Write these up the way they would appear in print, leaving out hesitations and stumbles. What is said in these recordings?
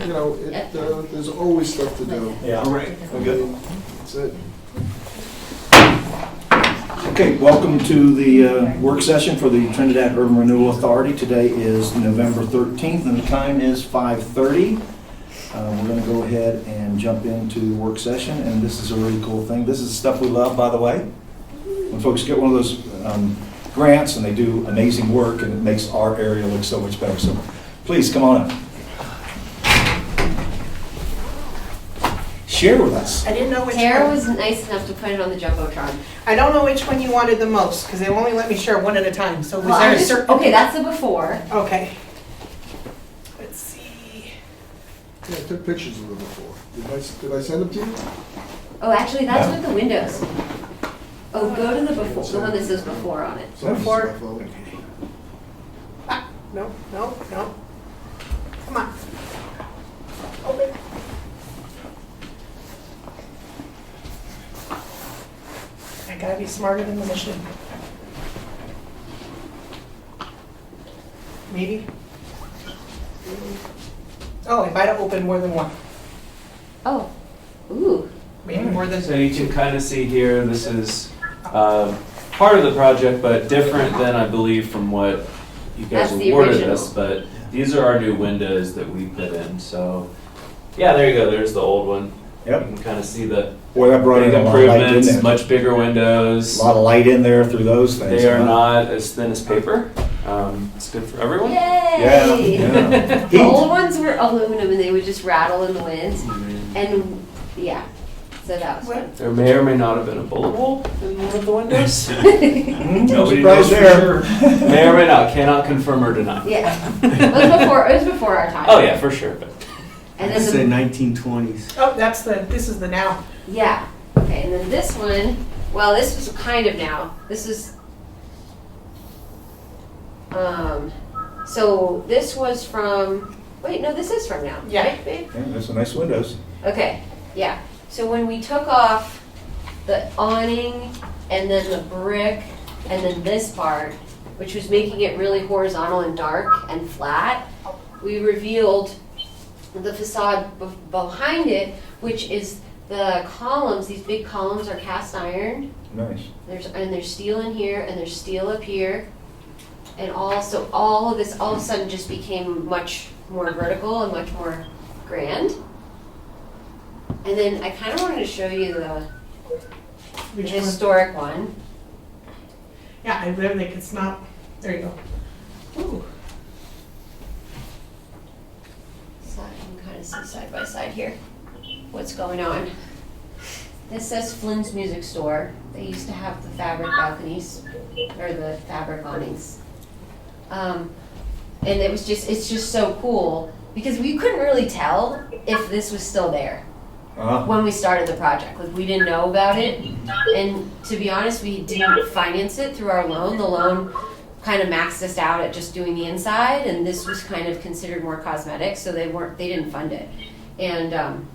there's always stuff to do. Yeah. All right, we're good. That's it. Okay, welcome to the work session for the Trinidad Urban Renewal Authority. Today is November 13th and the time is 5:30. We're going to go ahead and jump into the work session, and this is a really cool thing. This is stuff we love, by the way. When folks get one of those grants and they do amazing work, and it makes our area look so much better. So please come on up. Share with us. I didn't know which Tara one. was nice enough to put it on the Jumbotron. I don't know which one you wanted the most, because they only let me share one at a time, so was Well, there a certain? okay, that's the before. Okay. Let's see. Yeah, I took pictures of them before. Did I send them to you? Oh, actually, that's Yeah. with the windows. Oh, go to the before, the one that says before on it. Sorry, Before. Mr. Buffalo. Ah, no. Come on. Open. I gotta be smarter than the machine. Maybe? Oh, I might have opened more than one. Oh, ooh. Maybe more than. So you can kind of see here, this is part of the project, but different than I believe from what you guys That's the awarded original. us. But these are our new windows that we put in. So yeah, there you go. There's the old one. Yep. You can kind of see the Boy, that brought big in a lot of light, improvements, didn't it? much bigger windows. A lot of light in there through those things. They are huh? not as thin as paper. It's good for everyone. Yeah, Yay! yeah. The old ones were aluminum and they would just rattle in the wind. Mhm. And yeah, so that was fun. There may or may not have been a bullet hole in one of the windows. No surprise there. May or may not. Cannot confirm or deny. Yeah. It was before our time. Oh yeah, for sure. But And I'd say then 1920s. Oh, this is the now. yeah. Okay, and then this one, well, this was kind of now. This is, so this was from, wait, no, this is from now. Yeah. Right, babe? Yeah, there's some nice windows. Okay, yeah. So when we took off the awning and then the brick and then this part, which was making it really horizontal and dark and flat, we revealed the facade behind it, which is the columns. These big columns are cast iron. Nice. There's steel in here and there's steel up here. And also all of this all of a sudden just became much more vertical and much more grand. And then I kind of wanted to show you the Which one? historic one. Yeah, I really think it's not. There you go. Ooh. So I can kind of see side by side here what's going on. This says Flynn's Music Store. They used to have the fabric balconies or the fabric awnings. And it's just so cool because we couldn't really tell if this was still there when we started the project. Like we didn't know about it, and to be honest, we didn't finance it through our loan. The loan kind of maxed us out at just doing the inside, and this was kind of considered more cosmetic, so they didn't fund it. And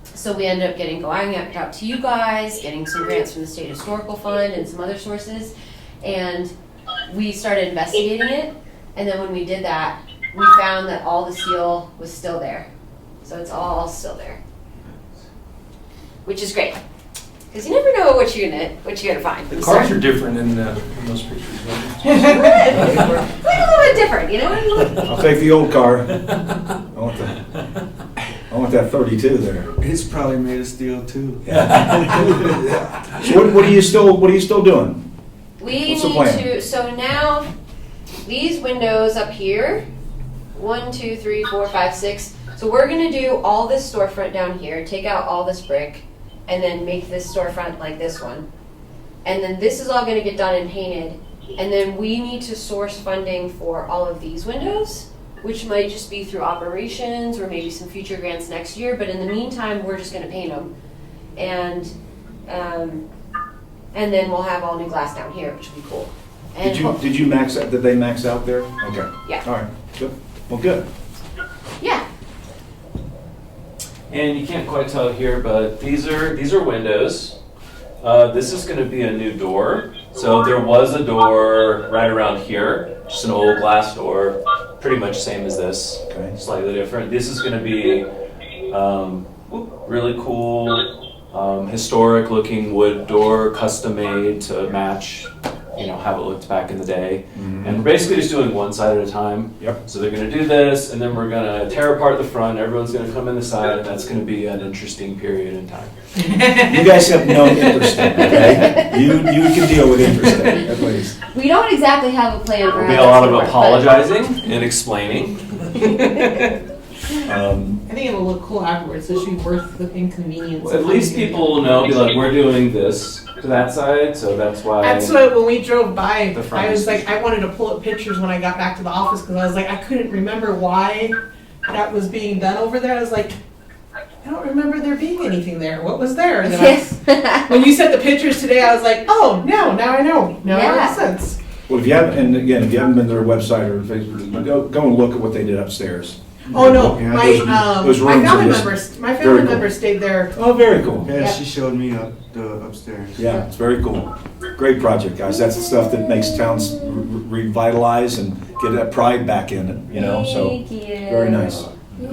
so we ended up going out to you guys, getting some grants from the State Historical Fund and some other sources, and we started investigating it. And then when we did that, we found that all the steel was still there. So it's all still there, which is great. Because you never know what you're gonna find. The cars are different in those pictures. Like a little bit different, you know? I'll take the old car. I want that 32 there. It's probably made of steel too. So what are you still doing? We What's the need plan? to, so now, these windows up here, 1, 2, 3, 4, 5, 6. So we're gonna do all this storefront down here, take out all this brick, and then make this storefront like this one. And then this is all gonna get done and painted. And then we need to source funding for all of these windows, which might just be through operations or maybe some future grants next year. But in the meantime, we're just gonna paint them. And then we'll have all new glass down here, which will be cool. And Did you max out? Did they max out there? Okay. Yeah. All right. Good. Well, good. yeah. and you can't quite tell here, but these are windows. This is going to be a new door. So there was a door right around here, just an old glass door. pretty much same as this, Okay. slightly different. This is going to be really cool, historic looking wood door, custom made to match, how it looked back in the day. Mhm. And we're basically just doing one side at a time. Yep. So they're going to do this, and then we're going to tear apart the front. Everyone's going to come in the side, and that's going to be an interesting period in time. You guys have no interesting, okay? You can deal with interesting, at least. We don't exactly have a plan for There'll how be a that's lot gonna of work, apologizing and explaining. I think it'll look cool afterwards, so it should be worth the inconvenience. Well, at least people will know, be like, we're doing this to that side, so that's why. That's what, when we drove by, The front I was is- like, I wanted to pull up pictures when I got back to the office, because I was like, I couldn't remember why that was being done over there. I was like, I don't remember there being anything there. What was there? And then Yes. when you sent the pictures today, I was like, oh, no, now I know. Now it Yeah. makes sense. Well, if you haven't, and again, if you haven't been to their website or Facebook, go and look at what they did upstairs. Oh, no, Yeah, my, those my rooms are family just members, my very family cool. members stayed there. Oh, very cool. Yeah, Yeah. she showed me the upstairs. Yeah, it's very cool. Great project, guys. That's the stuff that makes towns revitalize and get that pride back in it, so Thank you. very nice. Yeah.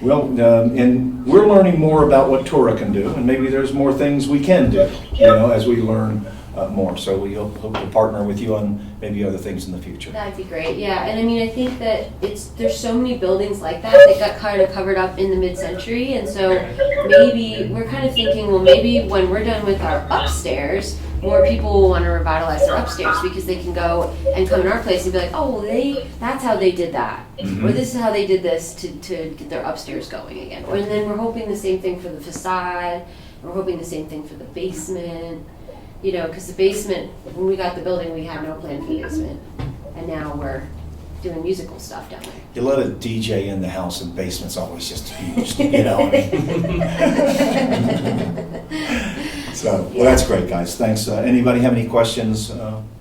Well, and we're learning more about what TURA can do, and maybe there's more things we can do, as we learn more. So we hope to partner with you on maybe other things in the future. That'd be great, yeah. And I mean, I think that there's so many buildings like that got kind of covered up in the mid-century, and so maybe we're kind of thinking, well, maybe when we're done with our upstairs, more people will want to revitalize their upstairs because they can go and come in our place and be like, oh, well, that's how they did that, or this is how they did this to get their upstairs going again. And then we're hoping the same thing for the facade. We're hoping the same thing for the basement. Because the basement, when we got the building, we had no plan for the basement. And now we're doing musical stuff down there. You let a DJ in the house, and basement's always just huge, So, well, that's great, guys. Thanks. Anybody have any questions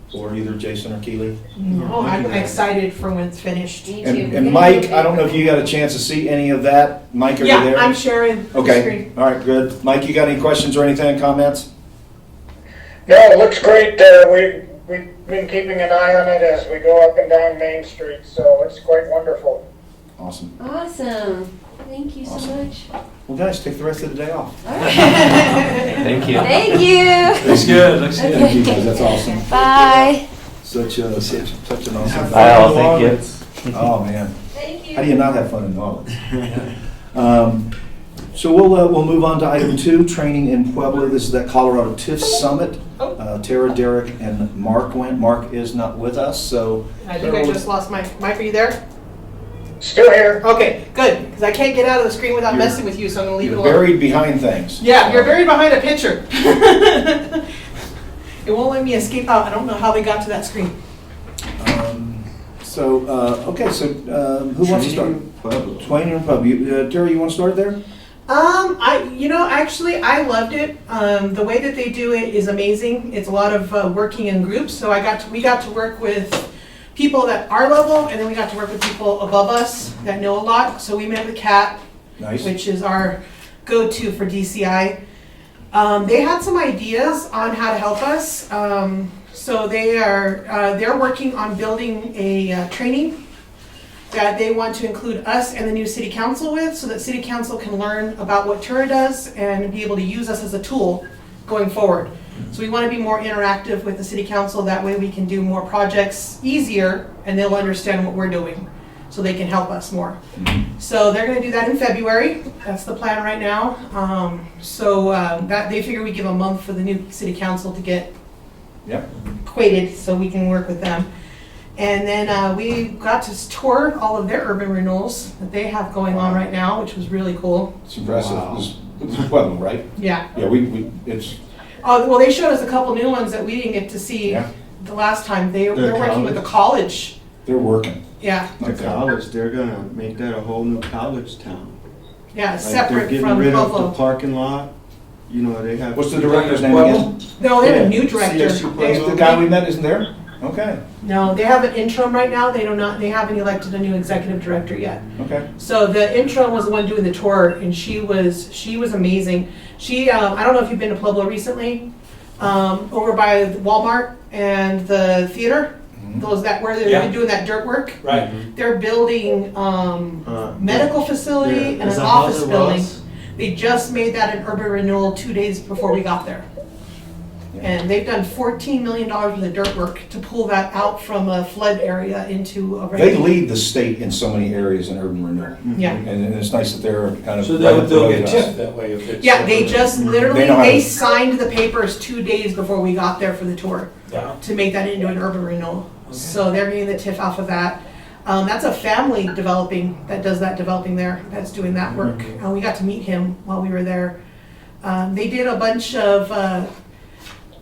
for either Jason or Keely? No, I'm excited for when it's finished. Me too. And Mike, I don't know if you got a chance to see any of that. Mike, are you Yeah, there? I'm sharing the Okay, screen. all right, good. Mike, you got any questions or anything, comments? No, it looks great. We've been keeping an eye on it as we go up and down Main Street, so it's quite wonderful. Awesome. Awesome. Thank you so Awesome. much. Well, guys, take the rest of the day off. All right. Thank you. Thank you. Looks good, looks good. Thank you, guys. That's awesome. Bye. Such an awesome. Bye all, thank you. Oh, man. Thank you. How do you not have fun in New Orleans? So we'll move on to item 2, training in Pueblo. This is that Colorado TIF Summit. Tara, Derek, and Mark went. Mark is not with us, so. I think I just lost Mike. Mike, are you there? Still here. Okay, good, because I can't get out of the screen without You're- messing with you, so I'm gonna leave it You're alone. buried behind things. Yeah, you're buried behind a picture. It won't let me escape out. I don't know how they got to that screen. Okay, so who wants to start? Pueblo. Training in Pueblo. Tara, you want to start there? Actually, I loved it. The way that they do it is amazing. It's a lot of working in groups. So we got to work with people at our level, and then we got to work with people above us that know a lot. So we met with Kat, Nice. which is our go-to for DCI. They had some ideas on how to help us. So they're working on building a training that they want to include us and the new city council with, so that city council can learn about what TURA does and be able to use us as a tool going forward. So we want to be more interactive with the city council, that way we can do more projects easier and they'll understand what we're doing, so they can help us more. So they're going to do that in February. That's the plan right now. That they figure we give a month for the new city council to get Yep. acquainted, so we can work with them. And then we got to tour all of their urban renewals that they have going on right now, which was really cool. It's impressive. Wow. It's Pueblo, right? Yeah. Yeah, it's, Oh, well, they showed us a couple new ones that we didn't get to see Yeah. the last time. They're The working with the college? college. they're working. Yeah, The Okay. college, they're gonna make that a whole new college town. yeah, Like, separate they're getting from rid of the Pueblo. parking lot. They have. What's the director's name again? No, they have Yeah, a new director. CSU They- Is the guy we met isn't there? Okay, No, they have an interim right now. They haven't elected a new executive director yet. okay. So the interim was the one doing the tour, and she was amazing. She, I don't know if you've been to Pueblo recently, over by Walmart and the theater. those that, where they've Yeah. been doing that dirt work. Right. They're building, medical facility and Is an that how office it building. was? They just made that an urban renewal 2 days before we got there. And they've done $14 million worth of dirt work to pull that out from a flood area into a. They lead the state in so many areas in urban renewal. Yeah. And it's nice that they're kind of. So right they'll up the road get to us. tipped that way if it's. Yeah, they just literally, They know how they to- signed the papers 2 days before we got there for the tour Yeah. to make that into an urban renewal. So they're getting the TIF off of that. That's a family developing, that does that developing there, that's doing that work. We got to meet him while we were there. They did a bunch of,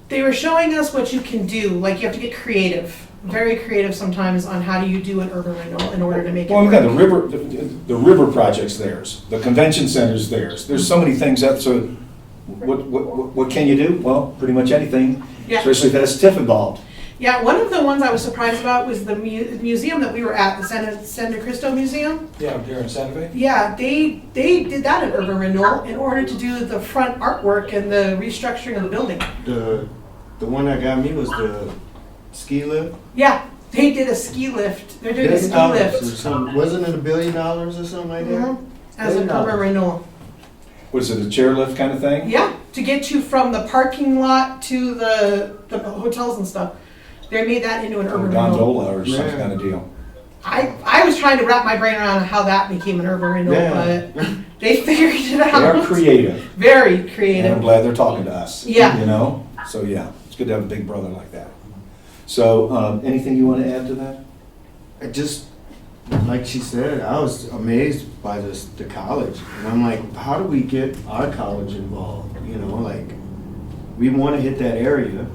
they were showing us what you can do, like you have to get creative, very creative sometimes on how do you do an urban renewal in order to make it Well, we've got the work. river, the river project's theirs, the convention center's theirs. There's so many things that, so what can you do? Well, pretty much anything, Yeah. especially if that's TIF involved. Yeah, one of the ones I was surprised about was the museum that we were at, the San Cristo Museum. Yeah, here in Santa Fe. Yeah, they did that in urban renewal in order to do the front artwork and the restructuring of the building. The one that got me was the ski lift. Yeah, they did a ski lift. They're doing a ski $1 billion or lift. something. Wasn't it $1 billion or something like that? Mhm. As an urban renewal. What is it, a chairlift kind of thing? Yeah, to get you from the parking lot to the hotels and stuff. They made that into an Or urban renewal. gondola or some Yeah. kind of deal. I was trying to wrap my brain around how that became an urban renewal, Yeah. but they figured it They are out. creative, Very and I'm creative. glad they're talking to us. Yeah. You know, so yeah, it's good to have a big brother like that. So, anything you want to add to that? I just, like she said, I was amazed by the college. And I'm like, how do we get our college involved? You know, like, we want to hit that area.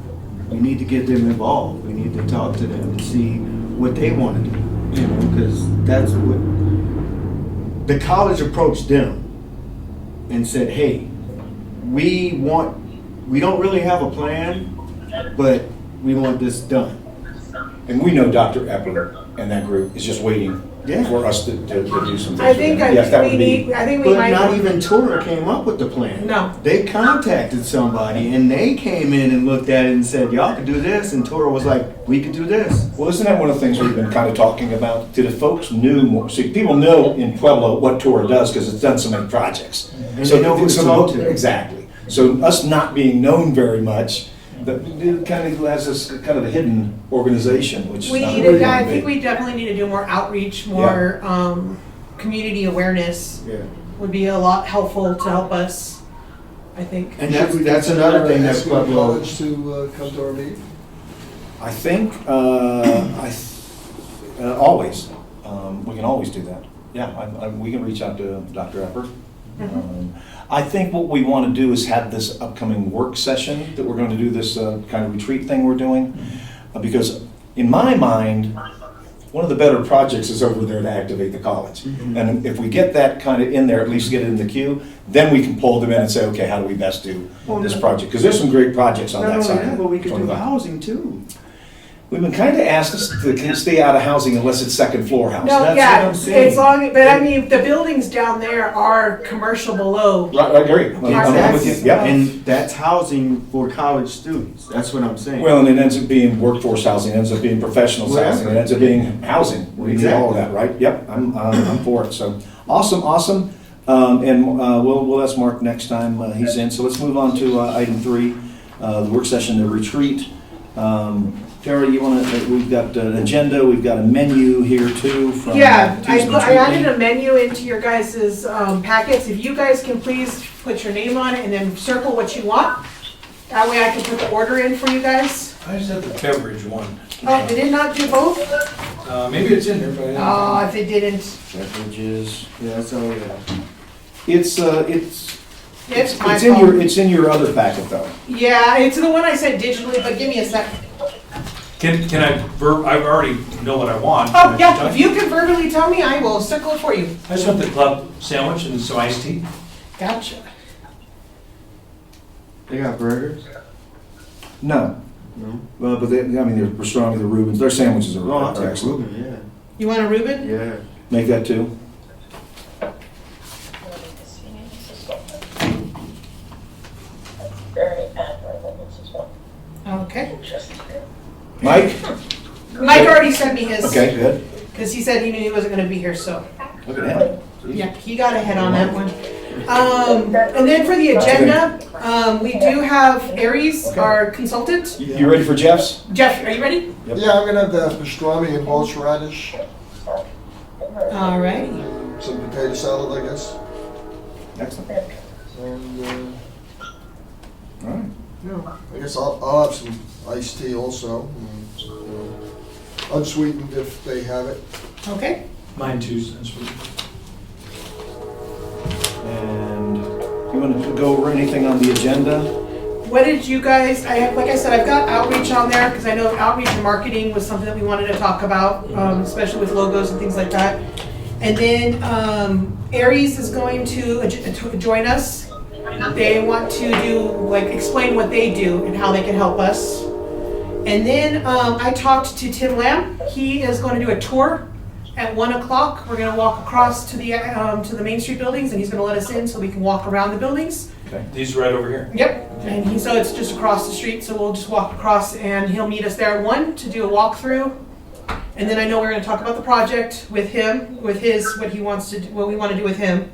We need to get them involved. We need to talk to them to see what they want to do. You know, because that's what, the college approached them and said, hey, we don't really have a plan, but we want this done. And we know Dr. Epler and that group is just waiting Yeah. for us to do some things. I think with them. Yes, that would be. I think we But might. not even TURA came up with the plan. No. They contacted somebody and they came in and looked at it and said, y'all could do this. And TURA was like, we could do this. Well, isn't that one of the things we've been kind of talking about? Did the folks knew more? See, people know in Pueblo what TURA does because it's done so many projects. And they know who to talk to. Exactly. So us not being known very much, that kind of has this kind of a hidden organization, which is We not need really to, I gonna think be. we definitely need to do more outreach, more community awareness Yeah. would be a lot helpful to help us, I think. And Should we that's consider another thing that asking Pueblo. college to come to our meeting? I think, always, we can always do that. Yeah, we can reach out to Dr. Epper. I think what we want to do is have this upcoming work session, that we're going to do this kind of retreat thing we're doing. Because in my mind, one of the better projects is over there to activate the college. And if we get that kind of in there, at least get it in the queue, then we can pull them in and say, okay, how do we best do this project? Because there's some great projects on Not that only side. that, but we could From do the- housing too. We've been kind of asked to stay out of housing unless it's second floor housing. No, That's yeah, what I'm saying. it's long, but I mean, the buildings down there are commercial below. Right, I agree. I'm with you. Exactly. Yeah. And that's housing for college students. That's what I'm saying. Well, and it ends up being workforce housing, it ends up being professional Whatever. housing, it ends up being housing. We need all of that, right? Yep, I'm for it. So, awesome. And we'll ask Mark next time he's in. So let's move on to item 3, the work session, the retreat. Tara, you want to? We've got an agenda. We've got a menu here too. From Yeah, Tuesday I added meeting. a menu into your guys' packets. If you guys can please put your name on it and then circle what you want. That way I can put the order in for you guys. I just had the beverage one. Oh, they did not do both? Maybe it's in there, but I didn't. Oh, if they didn't, Beverages. Yeah, that's all we have. It's it's my fault. it's in your other packet though. Yeah, it's the one I sent digitally, but give me a sec. Can I, I already know what I want. Oh, yeah, if you can verbally tell me, I will circle it for you. I just want the club sandwich and some iced tea. Gotcha. They got burgers? No. No. Well, but they, I mean, they're pastrami, the Reubens, their sandwiches Oh, I'll are take excellent. Reuben, You want a Reuben? yeah. Yeah. Make that 2. Okay. Mike, Mike already sent me his. Okay, good. Because he said he knew he wasn't gonna be here, so, Look at him. yeah, he got ahead on that one. And then for the agenda, we do have Aries, our consultant. You ready for Jeff's? Jeff, are you ready? Yep. Yeah, I'm gonna have the pastrami and horseradish, All right. some potato salad, I guess. Excellent. And, All right. yeah, I guess I'll have some iced tea also. Unsweetened if they have it. Okay. Mine too, since we. And you want to go over anything on the agenda? What did you guys, like I said, I've got outreach on there, because I know outreach and marketing was something that we wanted to talk about, especially with logos and things like that. And then Aries is going to join us. They want to explain what they do and how they can help us. And then I talked to Tim Lamb. He is going to do a tour at 1 o'clock. We're going to walk across to the Main Street buildings, and he's going to let us in so we can walk around the buildings. These right over here. Yep. And so it's just across the street, so we'll just walk across, and he'll meet us there at 1 to do a walkthrough. And then I know we're going to talk about the project with him, with what he wants to do, what we want to do with him.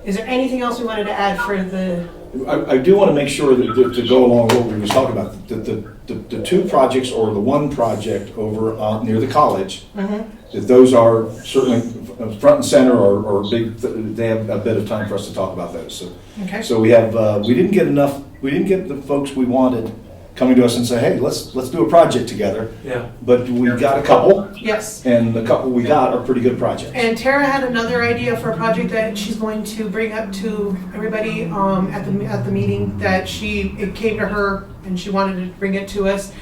Is there anything else we wanted to add for the? I do want to make sure that to go along with what we were talking about, the two projects or the one project over near the college, that those are certainly front and center or big. They have a bit of time for us to talk about those. So, Okay. so we have we didn't get the folks we wanted coming to us and say, hey, let's do a project together. Yeah. But we got a couple, Yes. and the couple we got are pretty good projects. And Tara had another idea for a project that she's going to bring up to everybody at the meeting, that it came to her and she wanted to bring it to us.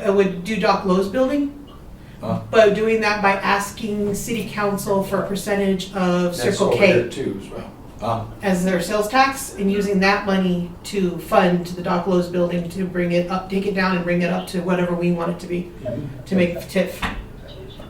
It would do Doc Lowe's building, but doing that by asking city council for a percentage of That's Circle over K here too as well. as their sales tax, and using that money to fund the Doc Lowe's building to bring it up, take it down and bring it up to whatever we want it to be, to make TIF.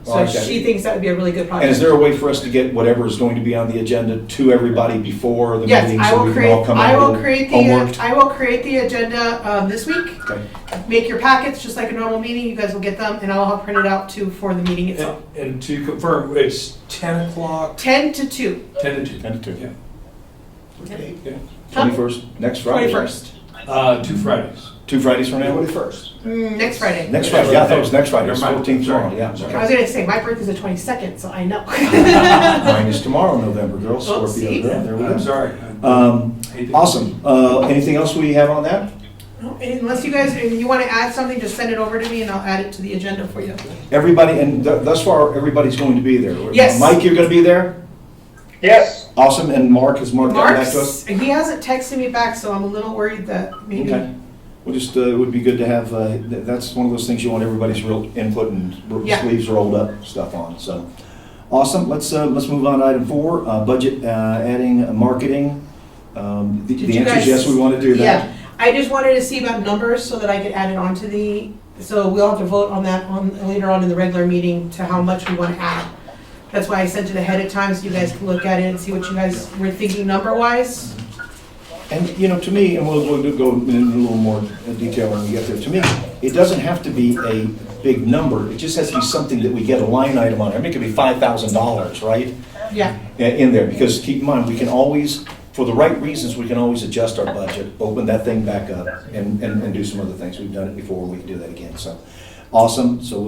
So Okay. she thinks that would be a really good project. And is there a way for us to get whatever is going to be on the agenda to everybody before the Yes, meeting I so will we can all create, come I in will and create homework? the, I will create the agenda this week. Okay. Make your packets just like a normal meeting, you guys will get them, and I'll have printed out too for the meeting itself. And to confirm, it's 10 o'clock, 10 to 2, 10 to 2. 10 to 2. Yeah. Okay. Huh? 21st, next Friday. 21st, 2 Fridays. 2 Fridays from now? 21st. Next Friday. Next Friday, yeah, I thought it was next Friday, it's Never mind. 14th tomorrow, Sorry. yeah. Sorry. I was gonna say, my birthday's the 22nd, so I know. Mine is tomorrow, November, girl, Scorpio, see? girl, there we I'm go. sorry. Hate to- Awesome, anything else we have on that? Unless you guys, if you wanna add something, just send it over to me and I'll add it to the agenda for you. Everybody, and thus far, everybody's going to be there. Yes. Mike, you're gonna be there? Yes, Awesome, and Mark, has Mark gotten back to us? Mark's, he hasn't texted me back, so I'm a little worried that maybe. Okay. Well, just, it would be good to have, that's one of those things you want everybody's real input and Yeah. sleeves rolled up stuff on, so. Awesome, let's move on to item 4, budget, adding marketing. Did The you answer is guys- yes, we want to do that. Yeah, I just wanted to see about numbers so that I could add it onto so we'll have to vote on that later on in the regular meeting to how much we want to add. That's why I sent it ahead of time so you guys can look at it and see what you guys were thinking number-wise. And, to me, and we'll go in a little more detail when we get there, to me, it doesn't have to be a big number, it just has to be something that we get a line item on. I mean, it could be $5,000, right? Yeah, In there, because keep in mind, we can always, for the right reasons, we can always adjust our budget, open that thing back up, and do some other things. We've done it before, we can do that again, so. Awesome, so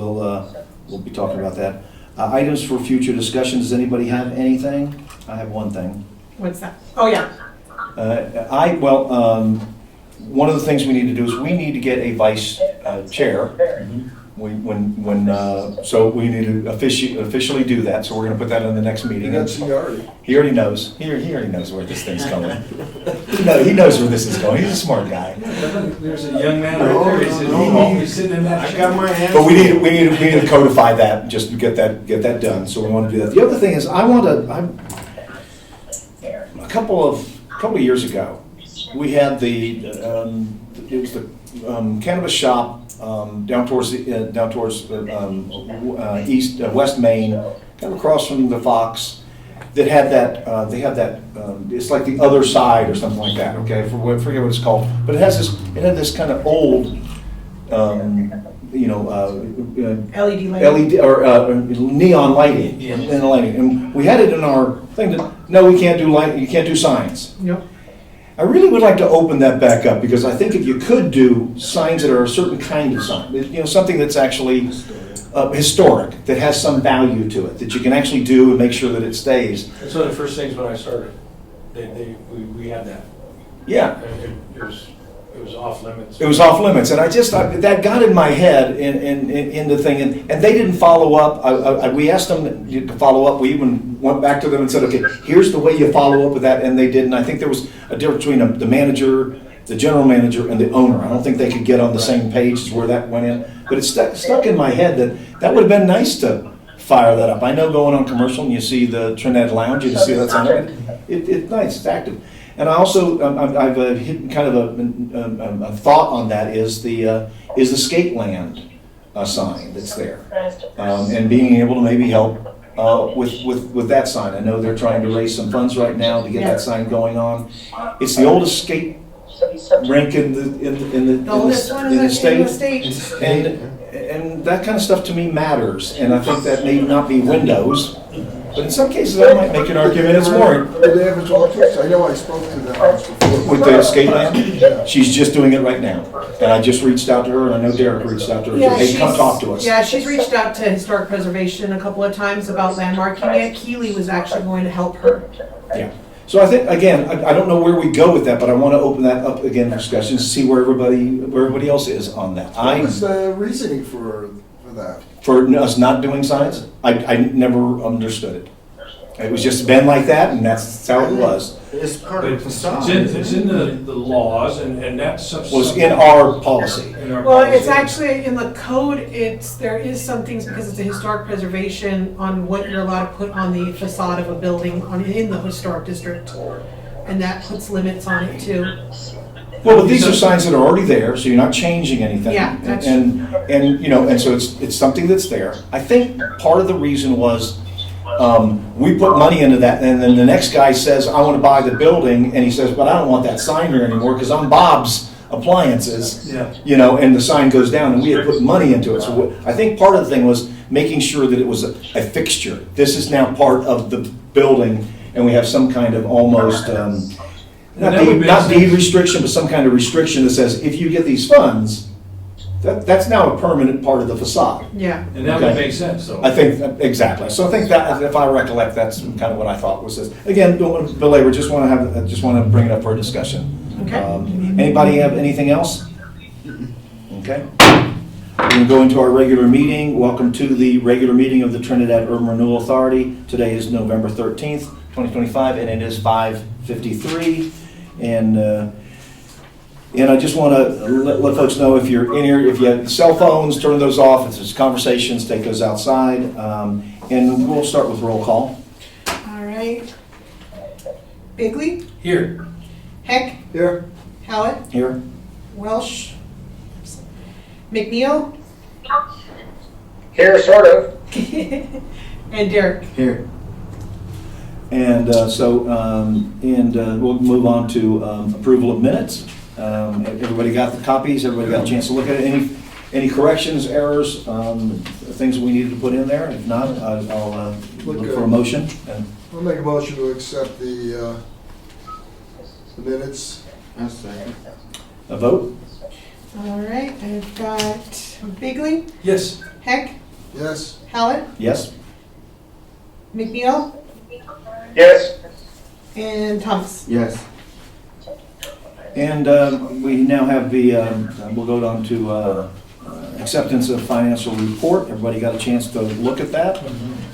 we'll be talking about that. Items for future discussions, does anybody have anything? I have one thing. what's that? Oh, yeah. One of the things we need to do is we need to get a vice chair. So we need to officially do that, so we're gonna put that in the next meeting. You got seniority. He already knows, he already knows where this thing's going. He knows where this is going, he's a smart guy. There's a young man right there, he's sitting in that I chair. got my hands. But we need to codify that, just to get that done, so we want to do that. The other thing is, a couple of years ago, we had it was the cannabis shop down towards west Main, kind of across from the Fox, that had that, it's like the other side or something like that, okay, I forget what it's called, but it had this kind of old LED light. LED or neon lighting Yeah. in the lighting. And we had it in our thing that, no, we can't do light, you can't do signs. Yep. I really would like to open that back up because I think if you could do signs that are a certain kind of sign, something that's actually historic, that has some value to it, that you can actually do and make sure that it stays. That's one of the first things when I started. We had that. Yeah. It was off limits. It was off limits, and that got in my head in the thing, and they didn't follow up. We asked them to follow up. We even went back to them and said, okay, here's the way you follow up with that, and they didn't. I think there was a difference between the manager, the general manager, and the owner. I don't think they could get on the same page as where that went in, but it stuck in my head that would have been nice to fire that up. I know going on commercial and you see the Trinidad Lounge, you see that sign. It's nice, it's active. And I also, I've hit kind of a thought on that is the skate land sign that's there. And being able to maybe help with that sign. I know they're trying to raise some funds right now to get that sign going on. It's the oldest skate rink in The oldest one in the state. And that kind of stuff to me matters. And I think that may not be windows, but in some cases I might make an argument it's more. Did they ever talk to us? I know I spoke to them once before. With the skate land? She's just doing it right now. And I just reached out to her, and I know Derek reached out to her. Yeah, Hey, come she's- talk to us. Yeah, she's reached out to Historic Preservation a couple of times about landmarking it. Keely was actually going to help her. Yeah. So I think, again, I don't know where we go with that, but I want to open that up again for discussion, see where everybody else is on that. What was the reasoning for that? For us not doing signs, I never understood it. It was just been like that, and that's how it was. It's part of the facade. It's in the laws, and that's such. Was in our policy. Well, it's actually in the code, there is some things, because it's a historic preservation, on what you're allowed to put on the facade of a building in the historic district. And that puts limits on it too. Well, but these are signs that are already there, so you're not changing anything. Yeah, that's- And so it's something that's there. I think part of the reason was, we put money into that, and then the next guy says, I want to buy the building, and he says, but I don't want that sign here anymore, because I'm Bob's Appliances. Yeah. And the sign goes down, and we had put money into it. So I think part of the thing was making sure that it was a fixture. This is now part of the building, and we have some kind of almost, not deed restriction, but some kind of restriction that says, if you get these funds, that's now a permanent part of the facade. Yeah. And that would Okay. make sense, though. I think, exactly. So I think that, if I recollect, that's kind of what I thought was this. Again, don't want to belabor, just want to bring it up for a discussion. Okay. Anybody have anything else? Okay. We can go into our regular meeting. Welcome to the regular meeting of the Trinidad Urban Renewal Authority. Today is November 13th, 2025, and it is 5:53. And I just want to let folks know, if you're in here, if you have cell phones, turn those off. If there's conversations, take those outside. And we'll start with roll call. All right. Bigley, Here. Heck, Here? Hallett, Here. Welsh, McNeil, Here, sort of. and Derek. Here. And we'll move on to approval of minutes. Everybody got the copies? Everybody got a chance to look at it? Any corrections, errors, things we needed to put in there? If not, I'll look for a motion. I'll make a motion to accept the minutes. That's second. A vote? All right, I've got Bigley, Yes. Heck, Yes? Hallett, Yes? McNeil, Yes. and Thomas. Yes. And we now have we'll go on to acceptance of financial report. Everybody got a chance to look at that?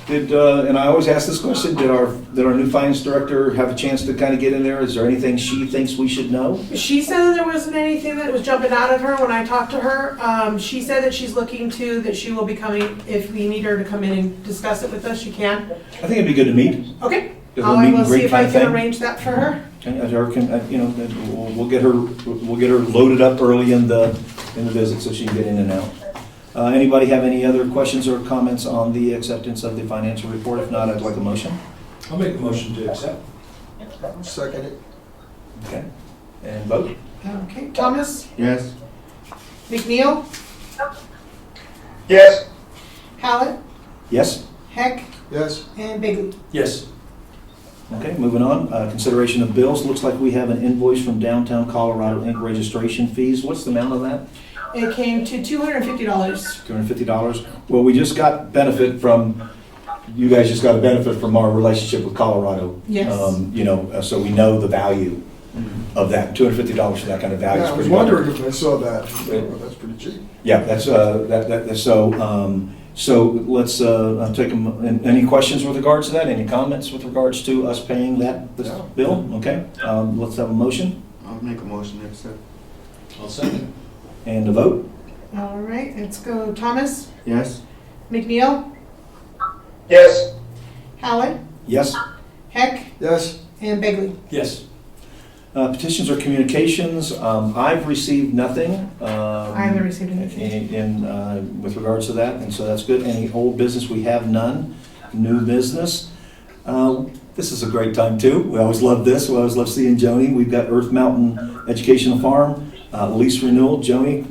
And I always ask this question, did our new finance director have a chance to kind of get in there? Is there anything she thinks we should know? She said there wasn't anything that was jumping out at her when I talked to her. She said that she's looking to, that she will be coming, if we need her to come in and discuss it with us, she can. I think it'd be good to meet. Okay, Is it a I meet and will see greet if I kind of can thing? arrange that for her. And her can, we'll get her loaded up early in the visit so she can get in and out. Anybody have any other questions or comments on the acceptance of the financial report? If not, I'd like a motion. I'll make a motion to accept. Second it. Okay. And vote. Okay, Thomas, Yes. McNeil, Yes. Hallett, Yes? Heck, Yes, and Bigley. Yes. Okay, moving on. Consideration of bills. Looks like we have an invoice from Downtown Colorado Inc. registration fees. What's the amount of that? It came to $250. $250. Well, we just got benefit from, you guys just got a benefit from our relationship with Colorado. Yes. So we know the value of that. $250 for that kind of value is yeah, I was pretty wondering good. if I saw that. Well, that's pretty cheap. Yeah, that's, so let's take any questions with regards to that? Any comments with regards to us paying this No. bill? Okay, let's have a motion I'll make a motion to accept. I'll second. and a vote. All right, let's go Thomas, Yes? McNeil, Yes. Hallett, Yes? Heck, Yes, and Bigley. Yes. Petitions or communications, I've received nothing. I haven't received anything. With regards to that, and so that's good. Any old business, we have none. New business. This is a great time too. We always love this. We always love seeing Joni. We've got Earth Mountain Educational Farm, lease renewal. Joni,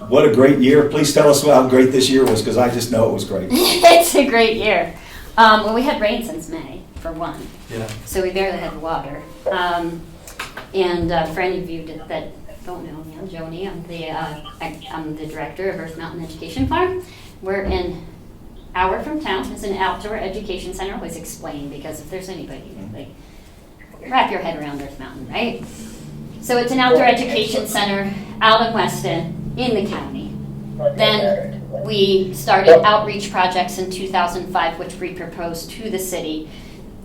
what a great year. Please tell us how great this year was, because I just know it was great. It's a great year. Well, we had rain since May, for one, Yeah. so we barely had water. And for any of you that don't know me, I'm Joni. I'm the director of Earth Mountain Education Farm. We're an hour from town. It's an outdoor education center. I always explain, because if there's anybody, like, wrap your head around Earth Mountain, right? So it's an outdoor education center out in Weston, in the county. Then we started outreach projects in 2005, which we proposed to the city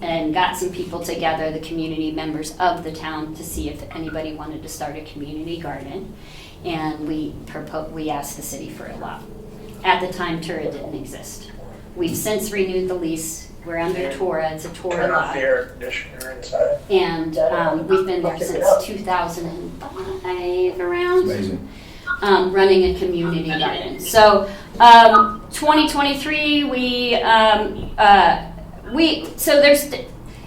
and got some people together, the community members of the town, to see if anybody wanted to start a community garden. And we asked the city for a lot. At the time, TURA didn't exist. We've since renewed the lease. We're under TURA. It's a TURA Turn off lot. the air conditioner inside. And we've been there since 2005 around. Amazing. Running a community garden. So 2023,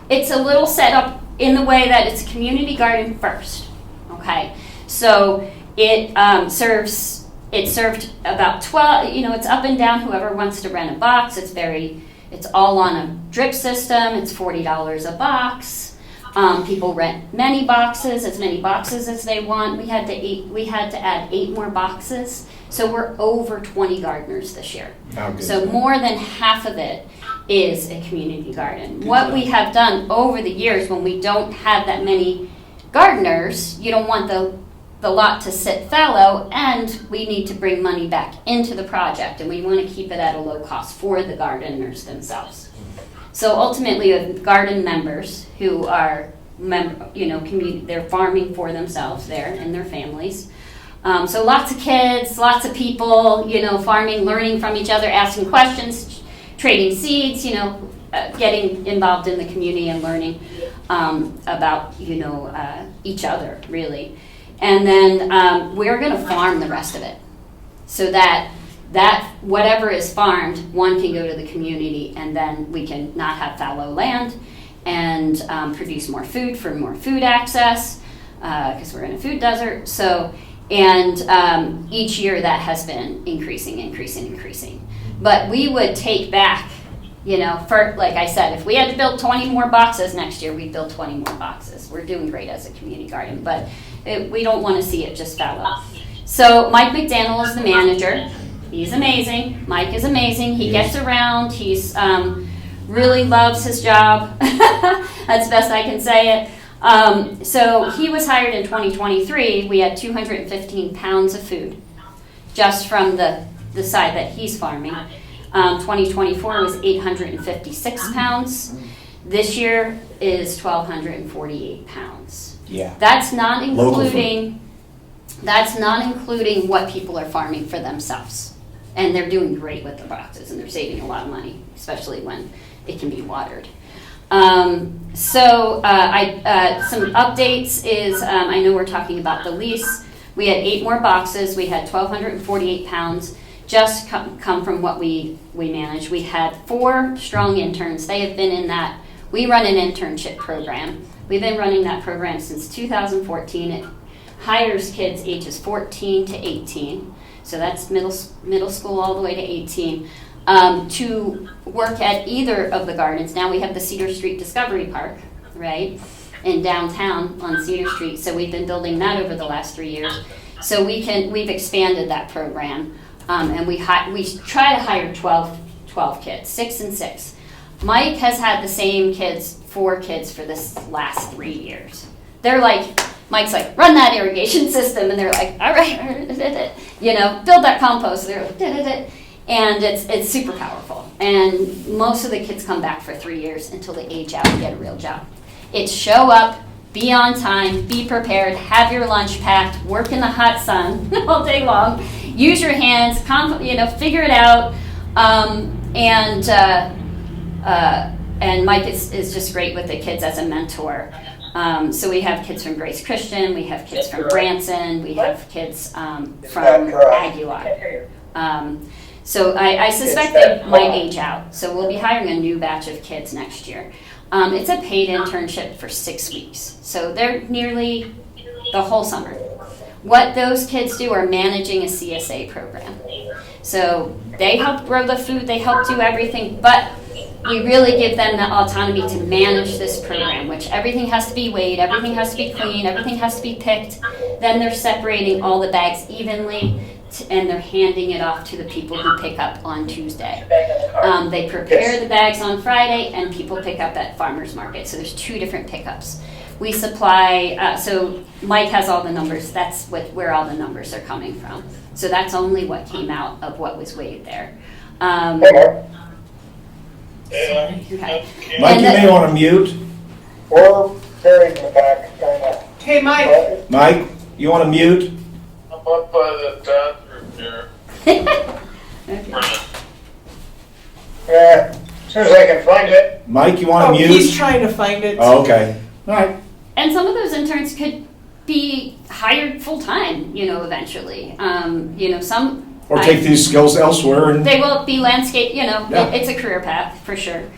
it's a little set up in the way that it's a community garden first. Okay, so it served about 12. It's up and down. Whoever wants to rent a box, it's all on a drip system. It's $40 a box. People rent many boxes as they want. We had to add 8 more boxes, so we're over 20 gardeners this year. How good. So more than half of it is a community garden. What we have done over the years, when we don't have that many gardeners, you don't want the lot to sit fallow, and we need to bring money back into the project, and we want to keep it at a low cost for the gardeners themselves. So ultimately, we have garden members who are, they're farming for themselves there and their families. So lots of kids, lots of people, farming, learning from each other, asking questions, trading seeds, getting involved in the community and learning about, each other, really. And then we're going to farm the rest of it, so that whatever is farmed, one can go to the community, and then we can not have fallow land and produce more food for more food access, because we're in a food desert. So, and each year that has been increasing. But we would take back, for, like I said, if we had to build 20 more boxes next year, we'd build 20 more boxes. We're doing great as a community garden, but we don't want to see it just fallow. So Mike McDaniel is the manager. He's amazing. Mike is amazing. He gets around. He's really loves his job. That's best I can say it. So he was hired in 2023. We had 215 pounds of food just from the side that he's farming. 2024 was 856 pounds. This year is 1,248 pounds. Yeah. That's not including what people are farming for themselves. And they're doing great with the boxes, and they're saving a lot of money, especially when it can be watered. Some updates is, I know we're talking about the lease. We had 8 more boxes. We had 1,248 pounds just come from what we manage. We had 4 strong interns. They have been in that. We run an internship program. We've been running that program since 2014. It hires kids ages 14 to 18. So that's middle school all the way to 18. To work at either of the gardens. Now we have the Cedar Street Discovery Park, right, in downtown on Cedar Street. So we've been building that over the last 3 years. So we've expanded that program, and we try to hire 12 kids, 6 and 6. Mike has had the same 4 kids for this last 3 years. They're like, Mike's like, run that irrigation system, and they're like, all right, build that compost. They're like, and it's super powerful. And most of the kids come back for 3 years until they age out and get a real job. It's show up, be on time, be prepared, have your lunch packed, work in the hot sun all day long, use your hands, figure it out, and Mike is just great with the kids as a mentor. So we have kids from Grace Christian, we have kids from Branson, we have kids from Aguilar. So I suspect they might age out. So we'll be hiring a new batch of kids next year. It's a paid internship for 6 weeks. So they're nearly the whole summer. What those kids do are managing a CSA program. So they help grow the food, they help do everything, but we really give them the autonomy to manage this program, which everything has to be weighed, everything has to be clean, everything has to be picked. Then they're separating all the bags evenly, and they're handing it off to the people who pick up on Tuesday. They prepare the bags on Friday, and people pick up at farmers market. So there's 2 different pickups. We supply, so Mike has all the numbers. That's where all the numbers are coming from. So that's only what came out of what was weighed there. Okay. Mike, you may want to mute. We're buried in the back, kind of. Hey, Mike. Mike, you want to mute? I'm up by the bathroom here. Yeah, as soon as I can find it. Mike, you want to mute? He's trying to find it. Oh, okay. All right. And some of those interns could be hired full-time, eventually. Some... Or take these skills elsewhere. And they will be landscape, Yeah. it's a career path for sure.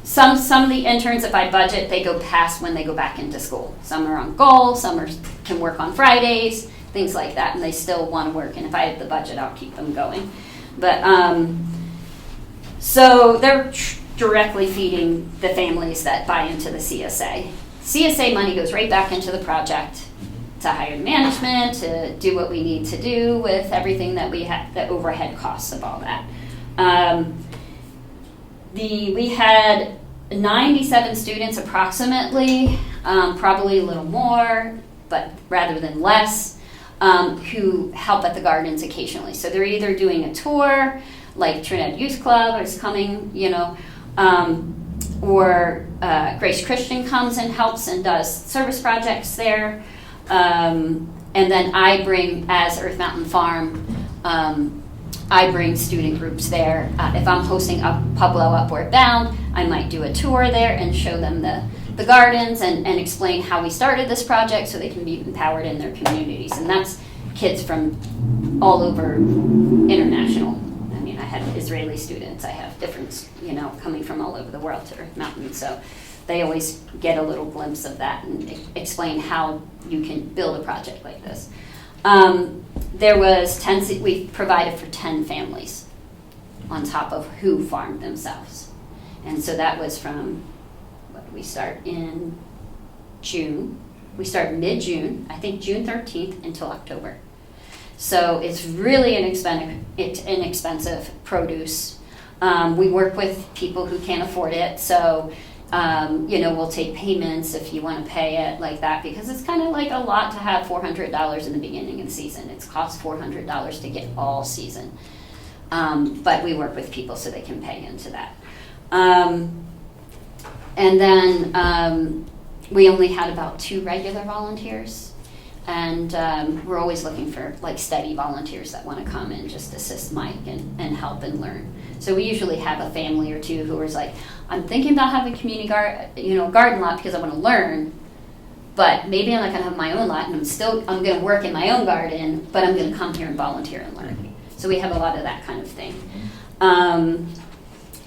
Some of the interns, if I budget, they go past when they go back into school. Some are on goal, some can work on Fridays, things like that, and they still want to work. And if I have the budget, I'll keep them going. But so they're directly feeding the families that buy into the CSA. CSA money goes right back into the project to hire management, to do what we need to do with everything that we have, the overhead costs of all that. We had 97 students approximately, probably a little more, but rather than less, who help at the gardens occasionally. So they're either doing a tour, like Trinidad Youth Club is coming, or Grace Christian comes and helps and does service projects there. And then I bring, as Earth Mountain Farm, I bring student groups there. If I'm hosting a Pueblo Upward Bound, I might do a tour there and show them the gardens and explain how we started this project so they can be empowered in their communities. And that's kids from all over international. I mean, I have Israeli students, I have different, coming from all over the world to Earth Mountain. So they always get a little glimpse of that and explain how you can build a project like this. There was we provided for 10 families on top of who farmed themselves. And so that was from, we start in June. We start mid-June, I think June 13th until October. So it's really inexpensive produce. We work with people who can't afford it, so we'll take payments if you want to pay it like that, because it's kind of like a lot to have $400 in the beginning of the season. It's cost $400 to get all season. But we work with people so they can pay into that. And then we only had about 2 regular volunteers. And we're always looking for steady volunteers that want to come and just assist Mike and help and learn. So we usually have a family or 2 who is like, I'm thinking about having a community garden lot because I want to learn, but maybe I'm not going to have my own lot, and I'm going to work in my own garden, but I'm going to come here and volunteer and learn. So we have a lot of that kind of thing. And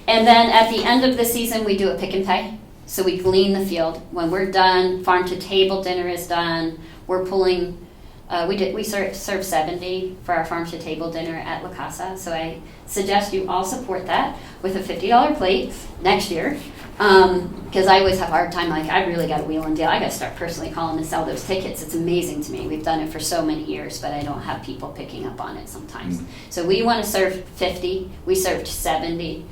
then at the end of the season, we do a pick and pay. So we glean the field. When we're done, farm to table dinner is done. We're pulling We served 70 for our farm to table dinner at La Casa, so I suggest you all support that with a $50 plate next year. Because I always have a hard time, like, I really got to wheel and deal. I got to start personally calling to sell those tickets. It's amazing to me. We've done it for so many years, but I don't have people picking up on it sometimes. So we want to serve 50. We served 70,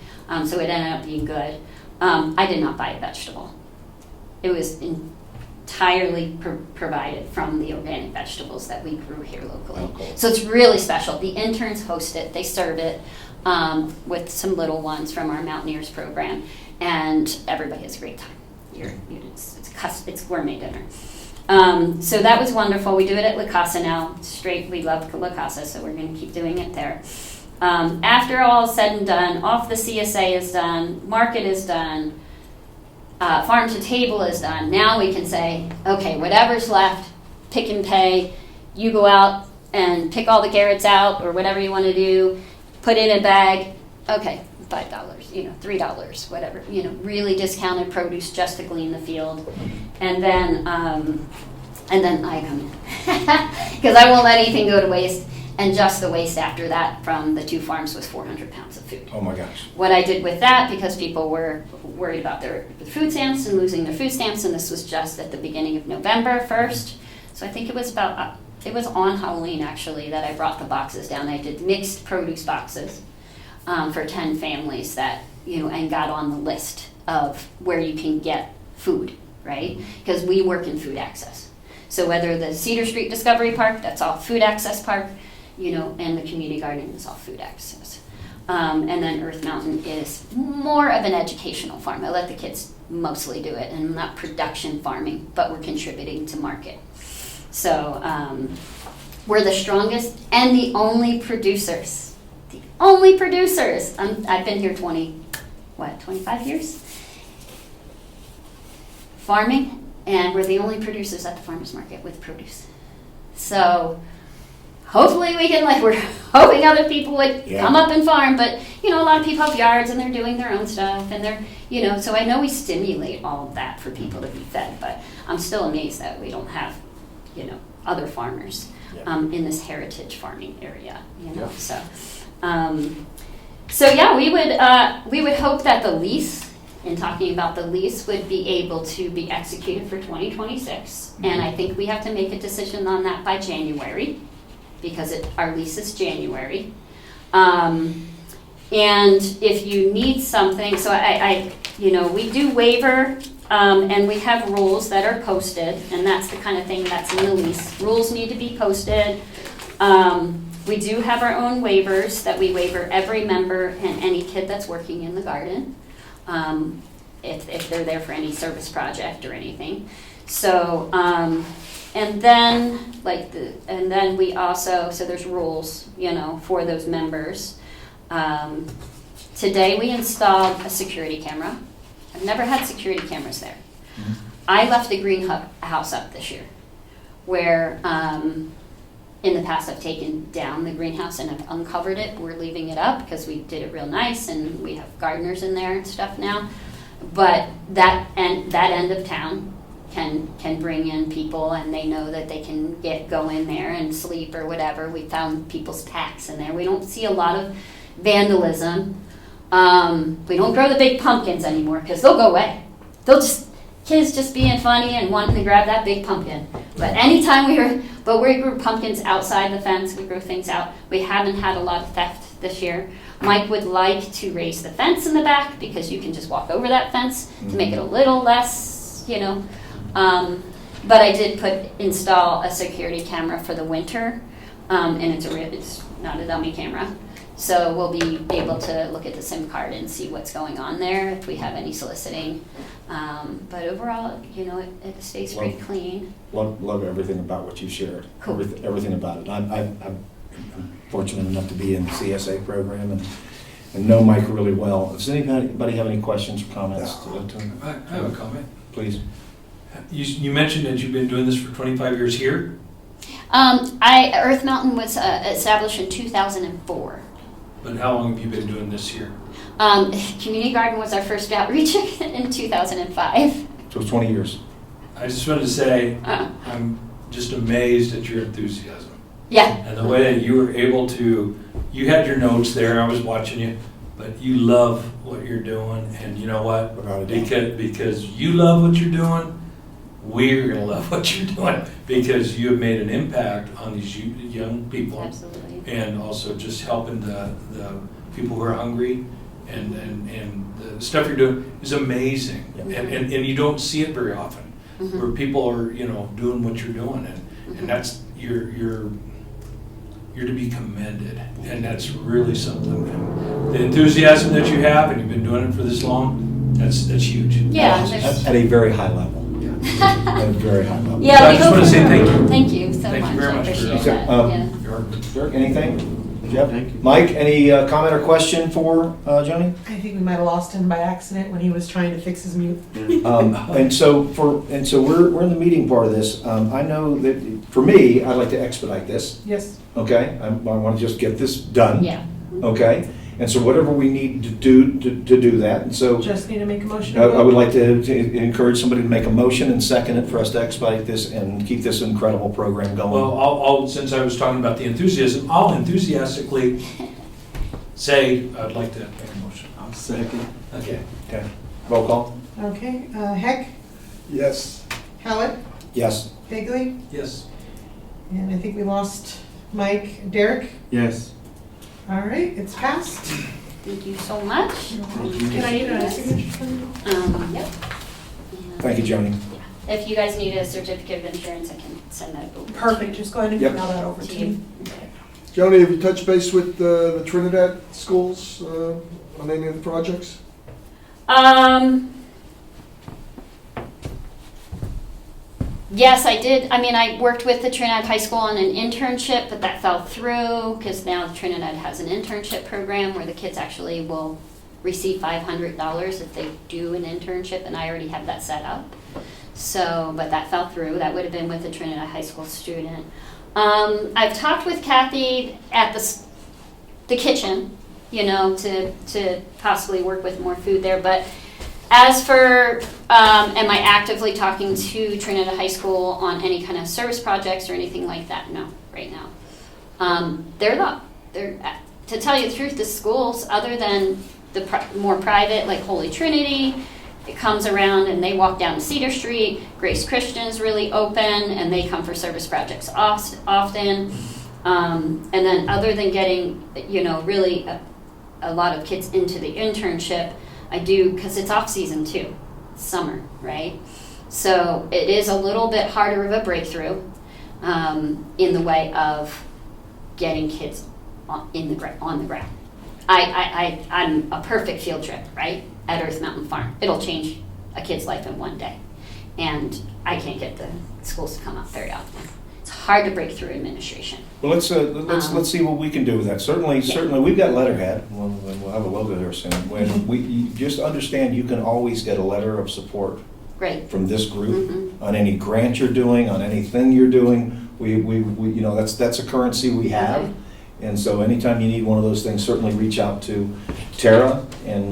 so it ended up being good. I did not buy a vegetable. It was entirely provided from the organic vegetables that we grew here locally. Oh, cool. So it's really special. The interns host it. They serve it with some little ones from our Mountaineers program, and everybody has a great time. It's gourmet dinner. So that was wonderful. We do it at La Casa now. We love La Casa, so we're going to keep doing it there. After all is said and done, off the CSA is done, market is done, farm to table is done. Now we can say, okay, whatever's left, pick and pay. You go out and pick all the carrots out or whatever you want to do, put in a bag. Okay, $5, $3, whatever. Really discounted produce just to glean the field, and then I come in because I won't let anything go to waste. And just the waste after that from the 2 farms was 400 pounds of food. Oh my gosh. What I did with that, because people were worried about their food stamps and losing their food stamps, and this was just at the beginning of November 1st. So I think it was on Halloween actually that I brought the boxes down. I did mixed produce boxes for 10 families that, and got on the list of where you can get food, right? Because we work in food access. So whether the Cedar Street Discovery Park, that's all food access park, and the community garden is all food access. And then Earth Mountain is more of an educational farm. I let the kids mostly do it, and not production farming, but we're contributing to market. So we're the strongest and the only producers. The only producers. I've been here 25 years? Farming, and we're the only producers at the farmers market with produce. So hopefully we can, we're hoping other people would come up and farm, but, a lot of people have yards and they're doing their own stuff and they're, so I know we stimulate all of that for people to be fed, but I'm still amazed that we don't have, other farmers in this heritage farming area, So we would hope that the lease, in talking about the lease, would be able to be executed for 2026, and I think we have to make a decision on that by January, because our lease is January. And if you need something, so we do waiver, and we have rules that are posted, and that's the kind of thing that's in the lease. Rules need to be posted. We do have our own waivers that we waiver every member and any kid that's working in the garden, if they're there for any service project or anything. So, and then we also, so there's rules, for those members. Today we installed a security camera. I've never had security cameras there. Mm-hmm. I left the greenhouse up this year, where in the past I've taken down the greenhouse and I've uncovered it. We're leaving it up because we did it real nice and we have gardeners in there and stuff now. But that end of town can bring in people, and they know that they can go in there and sleep or whatever. We found people's packs in there. We don't see a lot of vandalism. We don't grow the big pumpkins anymore because they'll go away. Kids just being funny and wanting to grab that big pumpkin. But anytime we grew pumpkins outside the fence. We grew things out. We haven't had a lot of theft this year. Mike would like to raise the fence in the back because you can just walk over that fence to make it a little less, but I did install a security camera for the winter, and it's not a dummy camera. So we'll be able to look at the SIM card and see what's going on there if we have any soliciting. But overall, it stays pretty clean. Love everything about what you shared. Cool. Everything about it. I'm fortunate enough to be in the CSA program and know Mike really well. Does anybody have any questions or comments? I have a comment. Please. You mentioned that you've been doing this for 25 years here? Earth Mountain was established in 2004. But how long have you been doing this here? Community Garden was our first outreach in 2005. So it's 20 years. I just wanted to say I'm just amazed at your enthusiasm. Yeah. And the way that you were able to, you had your notes there, I was watching you, but you love what you're doing, and you know what? Without a doubt. Because you love what you're doing, we're gonna love what you're doing, because you have made an impact on these young people. Absolutely. And also just helping the people who are hungry, and the stuff you're doing is amazing. And you don't see it very often, where people are, doing what you're doing, and that's, you're to be commended, and that's really something. And the enthusiasm that you have, and you've been doing it for this long, that's huge. Yeah. there's- At a very high level. At a very high level. Yeah, So I we just hope wanna say for- thank you. Thank you so Thank you much. very I much for appreciate that. that. Yeah. Dirk, anything? Jeff? Thank you. Mike, any comment or question for Joni? I think we might have lost him by accident when he was trying to fix his mute. And so we're in the meeting part of this. I know that for me, I'd like to expedite this. Yes. Okay, I want to just get this done. Yeah. Okay, and so whatever we need to do that, and so Just need to make a motion. I would like to encourage somebody to make a motion and second it for us to expedite this and keep this incredible program going. Well, I'll since I was talking about the enthusiasm, I'll enthusiastically say I'd like to make a motion. I'll second. Okay. Okay, roll call. Okay, Heck, Yes. Hallett, Yes. Higley, Yes. and I think we lost Mike, Derek. Yes. All right, it's passed. Thank you so much. Can I get a signature from you? Yep. Thank you, Joni. If you guys need a certificate of insurance, I can send that over. Perfect, just go ahead and Yep. email that over to me. Joni, have you touched base with the Trinidad schools on any of the projects? Yes, I did. I mean, I worked with the Trinidad High School on an internship, but that fell through because now Trinidad has an internship program where the kids actually will receive $500 if they do an internship, and I already have that set up. So, but that fell through. That would have been with the Trinidad High School student. I've talked with Kathy at the kitchen, to possibly work with more food there, but as for, am I actively talking to Trinidad High School on any kind of service projects or anything like that? No, right now. They're to tell you the truth, the schools, other than the more private, like Holy Trinity, it comes around and they walk down Cedar Street. Grace Christian is really open and they come for service projects often. And then other than getting, really a lot of kids into the internship, I do, because it's off season too, it's summer, right? So it is a little bit harder of a breakthrough in the way of getting kids on the ground. I'm a perfect field trip, right, at Earth Mountain Farm. It'll change a kid's life in one day. And I can't get the schools to come up very often. It's hard to break through administration. Well, let's see what we can do with that. Certainly, we've got letterhead. We'll have a logo there soon. When you just understand, you can always get a letter of support Great. from this group on any grant you're doing, on anything you're doing. We that's a currency we have. Okay. And so anytime you need one of those things, certainly reach out to TURA, and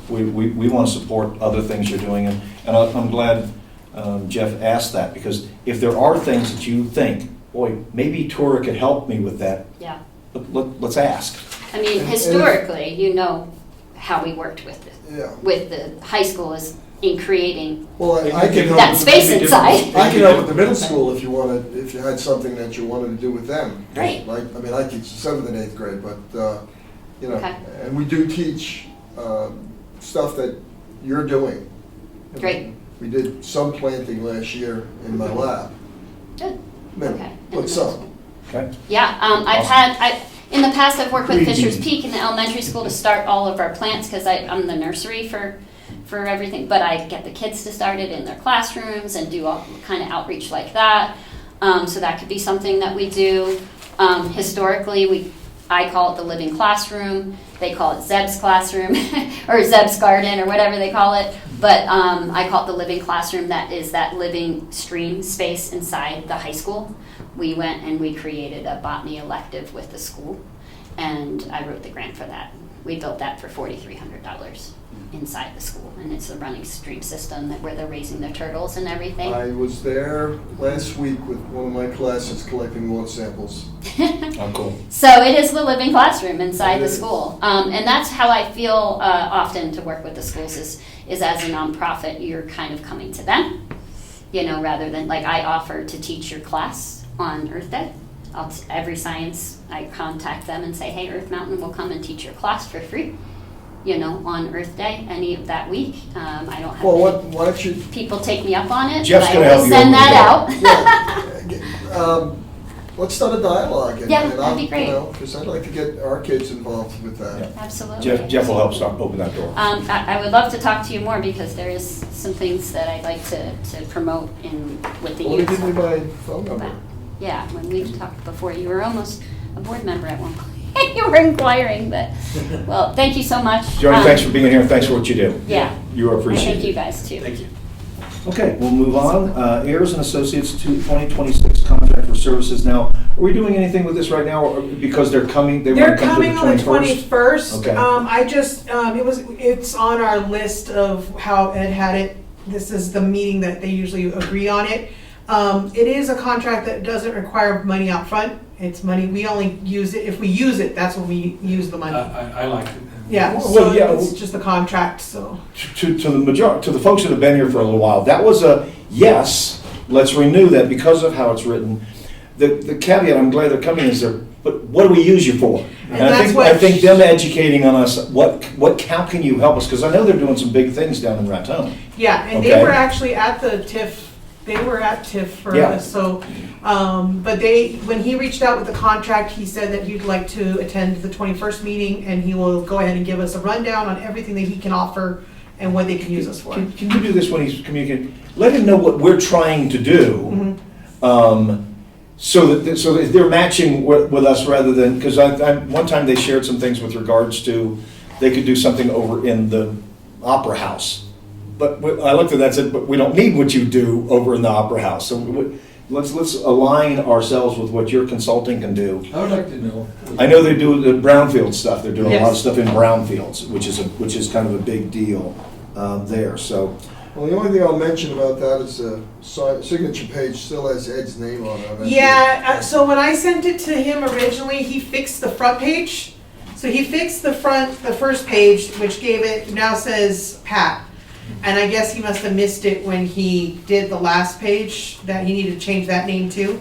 we want to support other things you're doing. And I'm glad Jeff asked that, because if there are things that you think, boy, maybe TURA could help me with that, Yeah. let's ask. I mean, historically, how we worked with Yeah. the high school is in creating Well, I can help. that with- space inside. I can help with the middle school if you had something that you wanted to do with them. Great. Like, I teach 7th and 8th grade, but, Okay. and we do teach stuff that you're doing. Great. We did some planting last year in my lab. Good. Minimal, Okay. but some. Okay. Yeah, in the past, I've worked with Fisher's Peak in the elementary school to start all of our plants, because I'm the nursery for everything, but I get the kids to start it in their classrooms and do all kind of outreach like that. So that could be something that we do. Historically, I call it the living classroom. They call it Zeb's classroom or Zeb's garden or whatever they call it. But I call it the living classroom. That is that living stream space inside the high school. We went and we created a botany elective with the school, and I wrote the grant for that. We built that for $4,300. inside the school, and it's a running stream system where they're raising their turtles and everything. I was there last week with one of my classes collecting water samples. Oh, cool. So it is the living classroom inside It the is. school. And that's how I feel often to work with the schools is as a nonprofit, you're kind of coming to them, rather than like I offer to teach your class on Earth Day. Every science, I contact them and say, hey, Earth Mountain will come and teach your class for free, on Earth Day, any of that week. I don't have Well, many why don't you, people take me up on it, Jeff's but gonna I help will you send open that the out. let's start a dialogue. Yeah, that'd be great. Because I'd like to get our kids involved with that. Absolutely. Jeff will help start, open that door. I would love to talk to you more because there is some things that I'd like to promote with the Well, youth. give me my phone number. Yeah, when we talked before, you were almost a board member at one point. You were inquiring, but, well, thank you so much. Joni, thanks for being here, and thanks for what you do. Yeah. You are And appreciated. thank you guys too. Thank you. Okay, we'll move on. Ayers and Associates 2026 contract for services. Now, are we doing anything with this right now, or because they're coming, they They're want to come to coming on the 21st? 21st. Okay. It's on our list of how Ed had it. This is the meeting that they usually agree on it. It is a contract that doesn't require money out front. It's money, we only use it, if we use it, that's when we use the money. I like it. Yeah, Well, so yeah, it's just a contract, so. To the folks that have been here for a little while, that was a yes, let's renew that because of how it's written. The caveat, I'm glad they're coming, is but what do we use you for? And that's what- I think them educating on us, how can you help us? Because I know they're doing some big things down in Raton. Yeah, and they Okay. were actually at the TIF, for Yeah. us, so, but when he reached out with the contract, he said that he'd like to attend the 21st meeting, and he will go ahead and give us a rundown on everything that he can offer and what they can use us for. Can you do this when he's communicating? Let him know what we're trying to do, so that they're matching with us rather than, because one time they shared some things with regards to, they could do something over in the Opera House. But I looked at that and said, but we don't need what you do over in the Opera House. So let's align ourselves with what your consulting can do. I would like to know. I know they do the brownfield stuff. They're doing a lot of Yes. stuff in brownfields, which is kind of a big deal there. So Well, the only thing I'll mention about that is the signature page still has Ed's name on it. Yeah, so when I sent it to him originally, he fixed the front page. So he fixed the first page, which now says Pat. And I guess he must have missed it when he did the last page, that he needed to change that name too.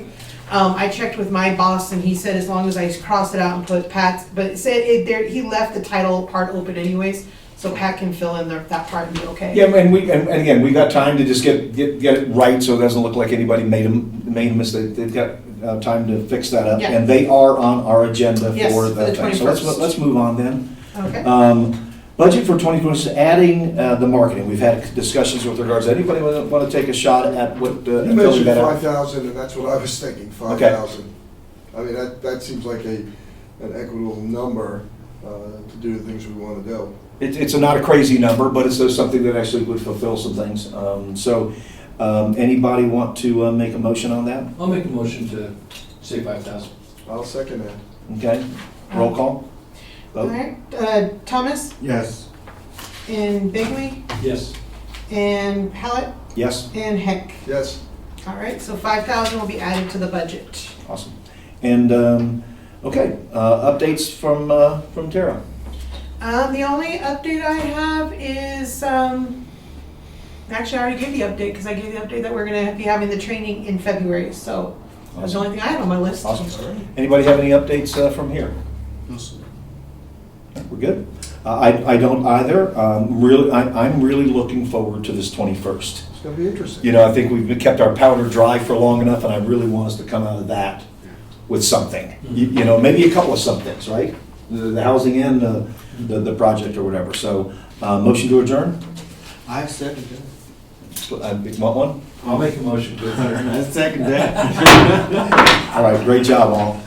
I checked with my boss and he said as long as I crossed it out and put Pat's, but it said he left the title part open anyways, so Pat can fill in that part and be okay. yeah, and again, we got time to just get it right, so it doesn't look like anybody made a mistake. They've got time to fix that up, Yeah. and they are on our agenda Yes, for for the that thing. So 21st. let's move on then. Okay. Budget for 2020, adding the marketing. We've had discussions with regards. Anybody want to take a shot at what? You filling mentioned that out? 5,000, and that's what I was thinking, 5,000. I mean, that seems like an equitable number to do the things we want to do. It's not a crazy number, but it's something that actually would fulfill some things. Anybody want to make a motion on that? I'll make a motion to say 5,000. I'll second that. Okay, roll call. All Vote. right, Thomas Yes. and Bigley Yes. and Hallett Yes, and Heck. Yes. All right, so 5,000 will be added to the budget. awesome. And, okay, updates from Tara. The only update I have is, actually I already gave the update because I gave the update that we're gonna be having the training in February, so that's the only thing I have on my list. Awesome. Anybody have any updates from here? We're good. I don't either. I'm really looking forward to this 21st. It's going to be interesting. You know, I think we've kept our powder dry for long enough, and I really want us to come out of that with something. You know, maybe a couple of somethings, right? The housing and the project or whatever. So, motion to adjourn? I second Want one? I'll make a motion to adjourn. that. I second that. All right, great job, all.